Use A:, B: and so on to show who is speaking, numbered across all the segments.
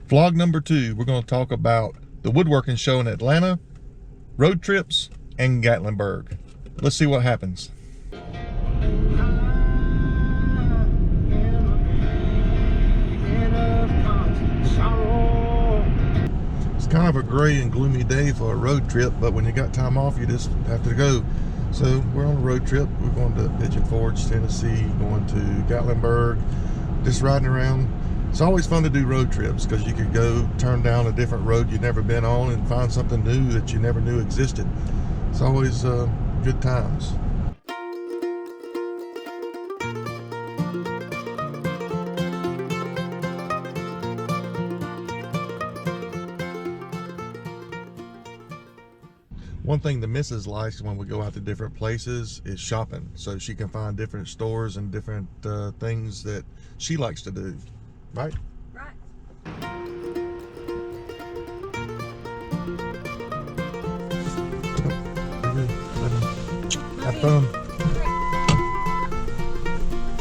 A: Vlog number 2, we're going to talk about the woodworking show in Atlanta, road trips, and Gatlinburg. Let's see what happens. It's kind of a gray and gloomy day for a road trip, but when you got time off, you just have to go. So we're on a road trip. We're going to Pigeon Forge, Tennessee, going to Gatlinburg, just riding around. It's always fun to do road trips because you could go turn down a different road you've never been on and find something new that you never knew existed. It's always good times. One thing the missus likes when we go out to different places is shopping, so she can find different stores and different things that she likes to do. Right?
B: Right.
A: Have fun.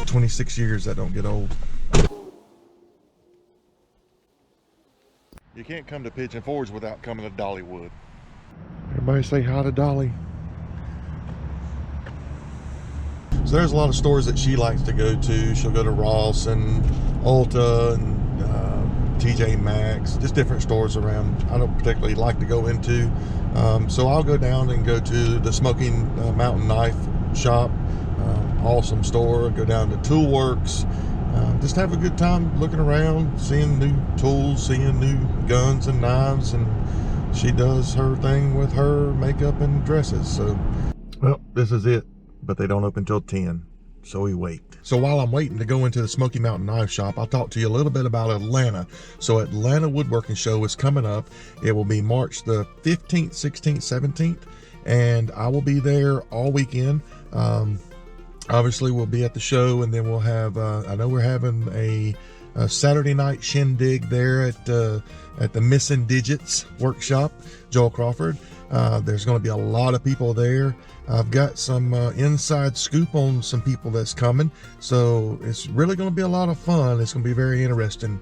A: 26 years, that don't get old. You can't come to Pigeon Forge without coming to Dollywood. Everybody say hi to Dolly. So there's a lot of stores that she likes to go to. She'll go to Ross and Ulta and TJ Maxx, just different stores around. I don't particularly like to go into. So I'll go down and go to the Smoking Mountain Knife shop. Awesome store. Go down to Toolworks. Just have a good time looking around, seeing new tools, seeing new guns and knives, and she does her thing with her makeup and dresses. So, well, this is it. But they don't open till 10, so we wait. So while I'm waiting to go into the Smoky Mountain Knife Shop, I'll talk to you a little bit about Atlanta. So Atlanta Woodworking Show is coming up. It will be March the 15th, 16th, 17th, and I will be there all weekend. Obviously, we'll be at the show, and then we'll have, I know we're having a Saturday night shindig there at the Missing Digits workshop, Joel Crawford. There's going to be a lot of people there. I've got some inside scoop on some people that's coming, so it's really going to be a lot of fun. It's going to be very interesting.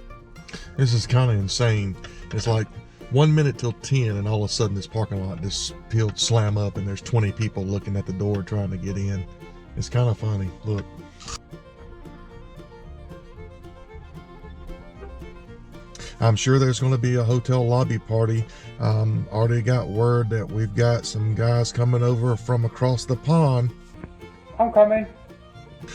A: This is kind of insane. It's like 1 minute till 10, and all of a sudden this parking lot just peeled slam up, and there's 20 people looking at the door trying to get in. It's kind of funny. Look. I'm sure there's going to be a hotel lobby party. Already got word that we've got some guys coming over from across the pond.
C: I'm coming.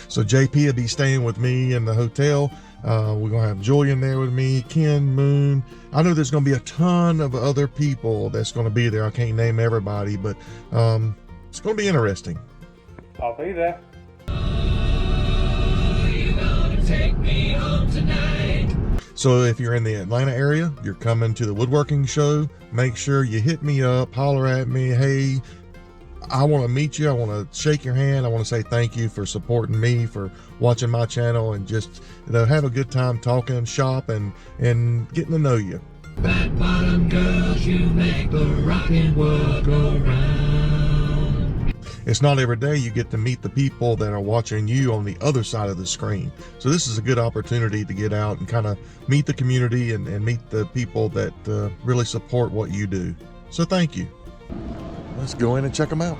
A: So JP will be staying with me in the hotel. We're going to have Julian there with me, Ken, Moon. I know there's going to be a ton of other people that's going to be there. I can't name everybody, but it's going to be interesting.
C: I'll be there.
D: Oh, you're gonna take me home tonight.
A: So if you're in the Atlanta area, you're coming to the woodworking show, make sure you hit me up, holler at me. Hey, I want to meet you. I want to shake your hand. I want to say thank you for supporting me, for watching my channel, and just, have a good time talking shop and getting to know you.
D: Fat bottom girls, you make the rockin' world go round.
A: It's not every day you get to meet the people that are watching you on the other side of the screen. So this is a good opportunity to get out and kind of meet the community and meet the people that really support what you do. So thank you. Let's go in and check them out.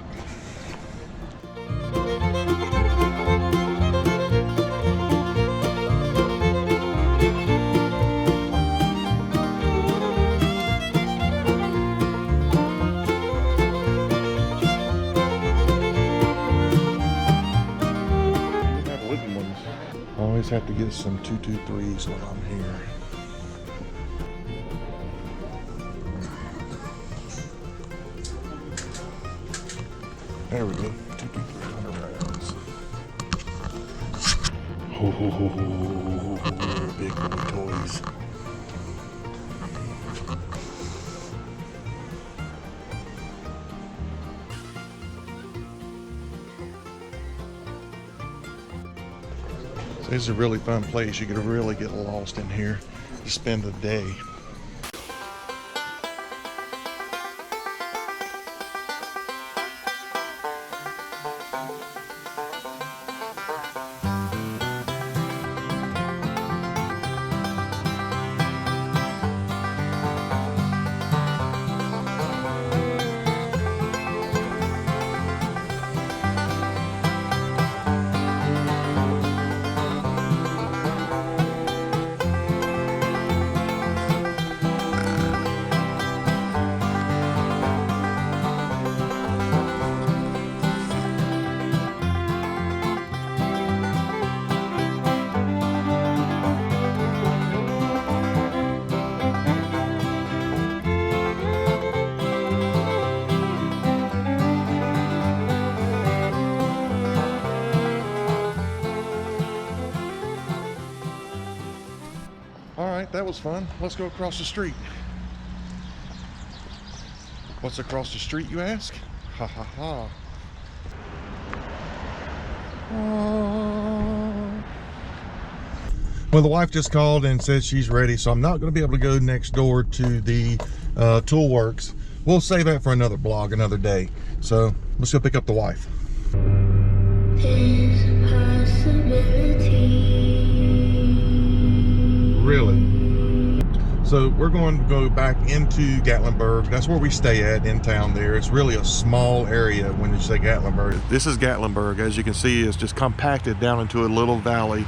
A: Always have to get some 223s when I'm here. There we go, 223 rounds. Oh, big boy toys. This is a really fun place. You could really get lost in here. You spend the day. that was fun. Let's go across the street. What's across the street, you ask? Ha ha ha. Well, the wife just called and said she's ready, so I'm not going to be able to go next door to the tool works. We'll save that for another vlog, another day. So let's go pick up the wife.
B: There's a possibility.
A: Really? So we're going to go back into Gatlinburg. That's where we stay at in town there. It's really a small area when you say Gatlinburg. This is Gatlinburg. As you can see, it's just compacted down into a little valley.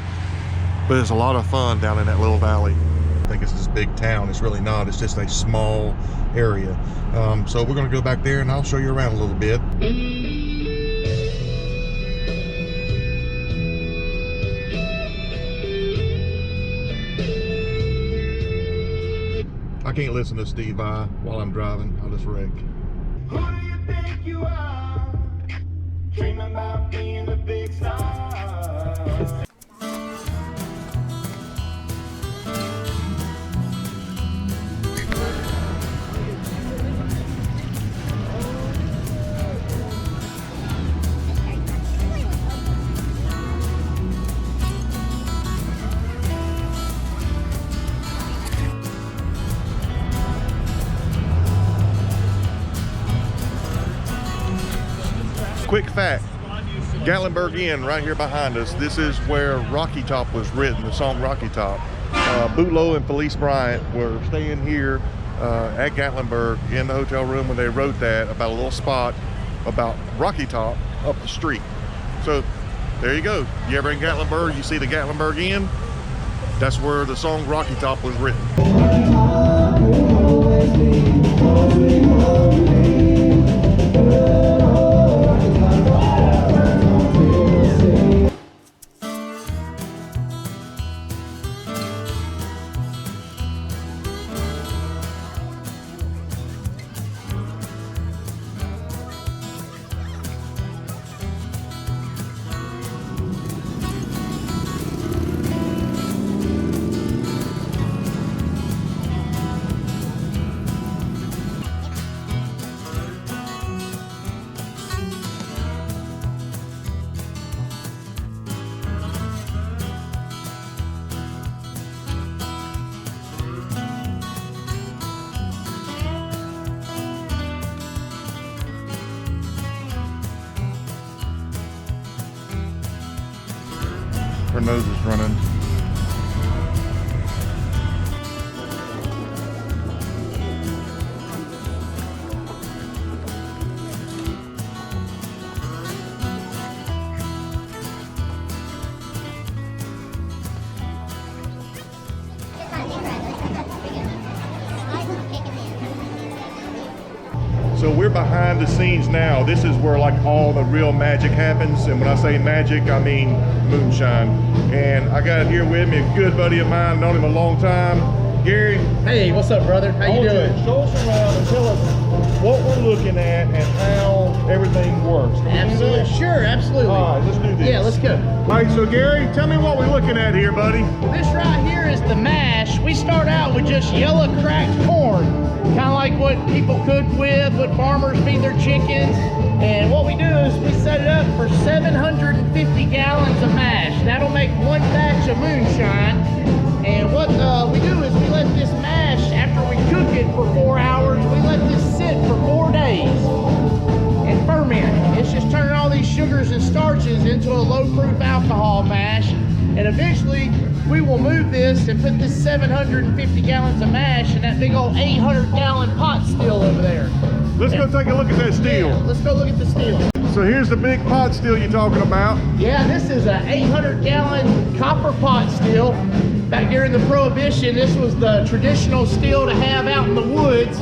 A: But it's a lot of fun down in that little valley. I think it's this big town. It's really not. It's just a small area. So we're going to go back there and I'll show you around a little bit. I can't listen to Steve Vai while I'm driving. I'll just wreck.
E: Who do you think you are? Dreaming about being a big star.
A: Quick fact, Gatlinburg Inn right here behind us. This is where Rocky Top was written, the song Rocky Top. Bootlow and Felice Bryant were staying here at Gatlinburg in the hotel room when they wrote that about a little spot about Rocky Top up the street. So there you go. You ever in Gatlinburg, you see the Gatlinburg Inn? That's where the song Rocky Top was written. Her nose is running. So we're behind the scenes now. This is where like all the real magic happens. And when I say magic, I mean moonshine. And I got here with me a good buddy of mine, known him a long time, Gary.
F: Hey, what's up, brother? How you doing?
A: Show us around and tell us what we're looking at and how everything works. Can we do
F: Absolutely,
A: that?
F: sure, absolutely.
A: All right, let's do this.
F: Yeah, let's go.
A: All right, so Gary, tell me what we're looking at here, buddy.
F: This right here is the mash. We start out with just yellow cracked corn, kind of like what people cook with, what farmers feed their chickens. And what we do is we set it up for 750 gallons of mash. That'll make one batch of moonshine. And what we do is we let this mash, after we cook it for 4 hours, we let this sit for 4 days and ferment. It's just turning all these sugars and starches into a low-proof alcohol mash. And eventually, we will move this and put this 750 gallons of mash in that big old 800-gallon pot still over there.
A: Let's go take a look at that steel.
F: Yeah, let's go look at the steel.
A: So here's the big pot steel you're talking about.
F: Yeah, this is a 800-gallon copper pot still. Back during the Prohibition, this was the traditional steel to have out in the woods.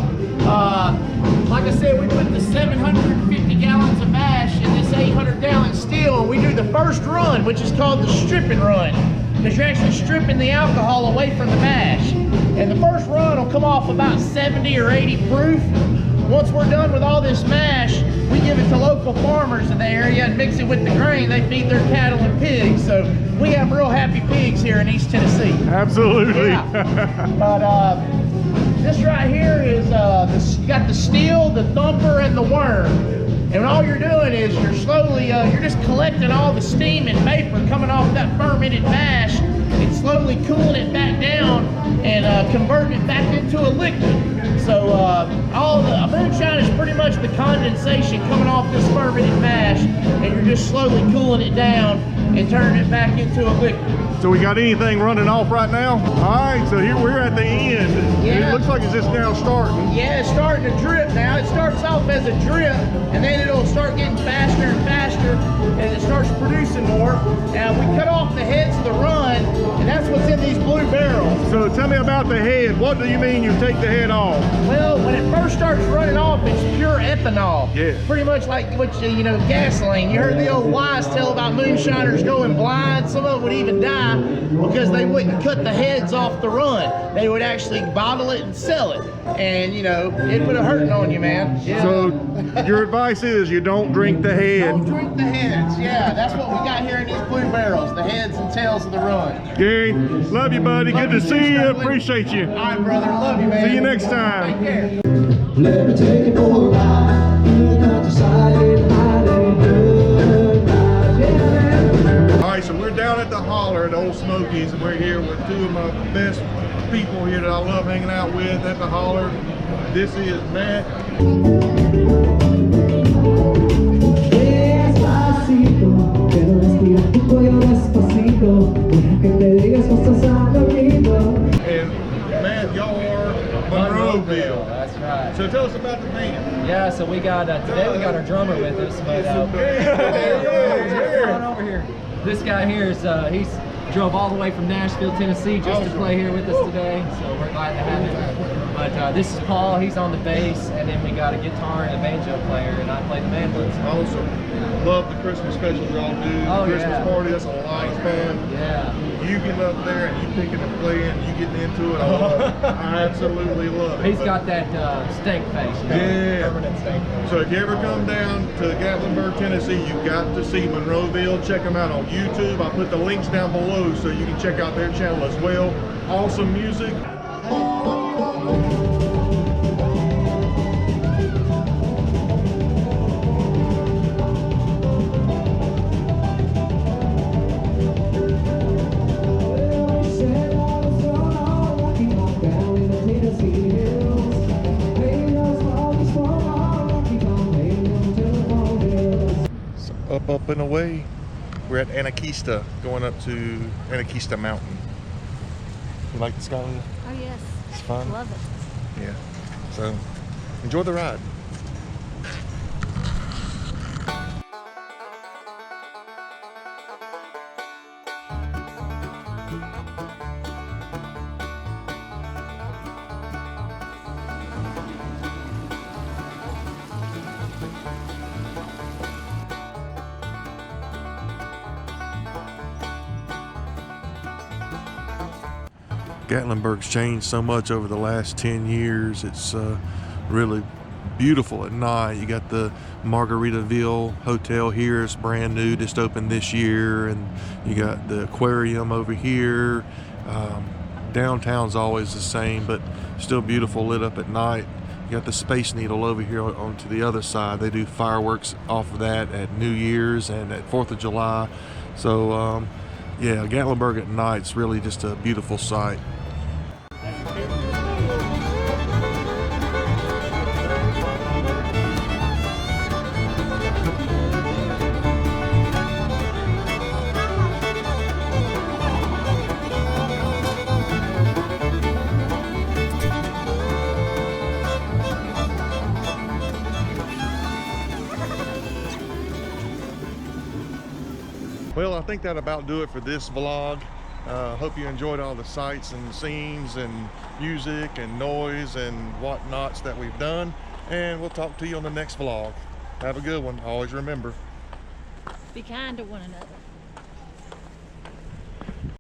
F: Like I said, we put the 750 gallons of mash in this 800-gallon steel, and we do the first run, which is called the stripping run, because you're actually stripping the alcohol away from the mash. And the first run will come off about 70 or 80 proof. Once we're done with all this mash, we give it to local farmers in the area and mix it with the grain they feed their cattle and pigs. So we have real happy pigs here in East Tennessee.
B: Absolutely.
F: Yeah. But this right here is you got the steel, the thumper, and the worm. And all you're doing is you're slowly, you're just collecting all the steam and vapor coming off that fermented mash and slowly cooling it back down and converting it back into a liquid. So all the moonshine is pretty much the condensation coming off this fermented mash, and you're just slowly cooling it down and turning it back into a liquid.
B: So we got anything running off right now? All right, so here we're at the end.
F: Yeah.
B: It looks like it's just now starting.
F: Yeah, it's starting to drip now. It starts off as a drip, and then it'll start getting faster and faster, and it starts producing more. And we cut off the heads of the run, and that's what's in these blue barrels.
B: So tell me about the head. What do you mean you take the head off?
F: Well, when it first starts running off, it's pure ethanol.
B: Yeah.
F: Pretty much like what you know, gasoline. You heard the old wise tale about moonshiners going blind. Some of them would even die because they wouldn't cut the heads off the run. They would actually bottle it and sell it. And you know, it put a hurting on you, man. Yeah.
B: So your advice is you don't drink the head.
F: Don't drink the heads. Yeah, that's what we got here in these blue barrels, the heads and tails of the run.
B: Gary, love you, buddy. Good to see you. Appreciate you.
F: All right, brother. Love you, man.
B: See you next time.
F: Take care.
D: Let me take you for a ride through the countryside in hiding good night. Yeah.
B: All right, so we're down at the holler at Old Smokies, and we're here with two of my best people here that I love hanging out with at the holler. This is Matt.
D: Despacito, quiero respirar tu cuello despacito, deja que te digas cosas al oído.
B: And Matt, y'all are Monroeville.
G: That's right.
B: So tell us about the band.
G: Yeah, so we got today we got our drummer with us, but come on over here. This guy here is he's drove all the way from Nashville, Tennessee, just to play here with us today. So we're glad to have him. But this is Paul. He's on the bass, and then we got a guitar and a banjo player, and I play the mandolin.
B: Awesome. Love the Christmas specials y'all do.
G: Oh,
B: Christmas
G: yeah.
B: party, that's a lot of fun.
G: Yeah.
B: You getting up there and you picking and playing, you getting into it. I love it. I absolutely love it.
G: He's got that stank face. You know,
B: Yeah.
G: permanent stank face.
B: So if you ever come down to Gatlinburg, Tennessee, you've got to see Monroeville. Check them out on YouTube. I'll put the links down below so you can check out their channel as well. Awesome music. Up and away. We're at Anakeesta, going up to Anakeesta Mountain. You like the Scotland?
H: Oh yes.
B: It's fun.
H: Love it.
B: Yeah. So enjoy the ride. Gatlinburg's changed so much over the last 10 years. It's really beautiful at night. You got the Margaritaville Hotel here. It's brand new, just opened this year. And you got the aquarium over here. Downtown's always the same, but still beautiful, lit up at night. You got the Space Needle over here on to the other side. They do fireworks off of that at New Year's and at 4th of July. So yeah, Gatlinburg at night's really just a beautiful sight. Well, I think that about do it for this vlog. Hope you enjoyed all the sights and scenes and music and noise and whatnots that we've done. And we'll talk to you on the next vlog. Have a good one. Always remember.
H: Be kind to one another.